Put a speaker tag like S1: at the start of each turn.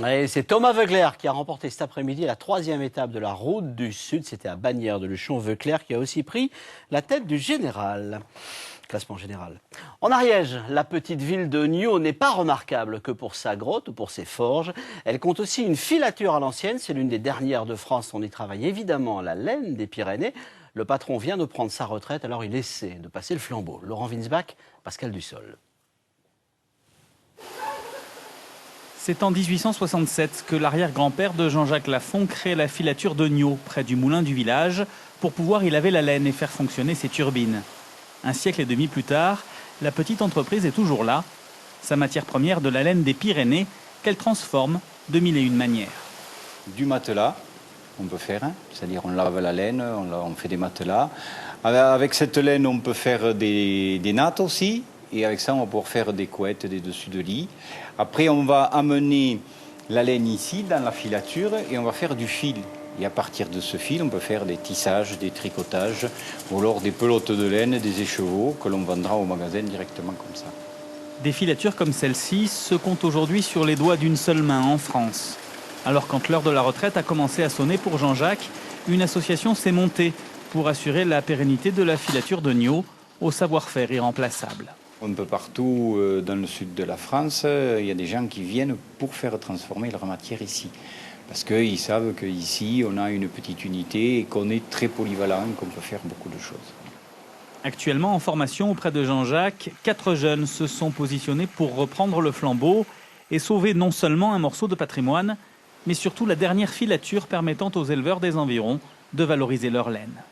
S1: Et c'est Thomas Voeckler qui a remporté cet après-midi la 3e étape de la Route du Sud. C'était à Bagnères de Luchon. Voeckler qui a aussi pris la tête du général. Classement général. En Ariège, la petite ville de Niaux n'est pas remarquable que pour sa grotte ou pour ses forges. Elle compte aussi une filature à l'ancienne. C'est l'une des dernières de France. On y travaille évidemment la laine des Pyrénées. Le patron vient de prendre sa retraite, alors il essaie de passer le flambeau. Laurent Winsbach, Pascal Dussol.
S2: C'est en 1867 que l'arrière-grand-père de Jean-Jacques Lafont crée la filature de Niaux, près du moulin du village, pour pouvoir y laver la laine et faire fonctionner ses turbines. Un siècle et demi plus tard, la petite entreprise est toujours là. Sa matière première de la laine des Pyrénées, qu'elle transforme de mille et une manières.
S3: Du matelas, on peut faire, c'est-à-dire on lave la laine, on fait des matelas. Avec cette laine, on peut faire des nattes aussi. Et avec ça, on va pouvoir faire des couettes, des dessus de lit. Après, on va amener la laine ici, dans la filature, et on va faire du fil. Et à partir de ce fil, on peut faire des tissages, des tricotages, ou alors des pelotes de laine, des écheveaux, que l'on vendra au magasin directement comme ça.
S2: Des filatures comme celle-ci se comptent aujourd'hui sur les doigts d'une seule main en France. Alors quand l'heure de la retraite a commencé à sonner pour Jean-Jacques, une association s'est montée pour assurer la pérennité de la filature de Niaux, au savoir-faire irremplaçable.
S3: Un peu partout dans le sud de la France, il y a des gens qui viennent pour faire transformer leur matière ici. Parce qu'ils savent qu'ici, on a une petite unité et qu'on est très polyvalent, qu'on peut faire beaucoup de choses.
S2: Actuellement en formation auprès de Jean-Jacques, 4 jeunes se sont positionnés pour reprendre le flambeau et sauver non seulement un morceau de patrimoine, mais surtout la dernière filature permettant aux éleveurs des environs de valoriser leur laine.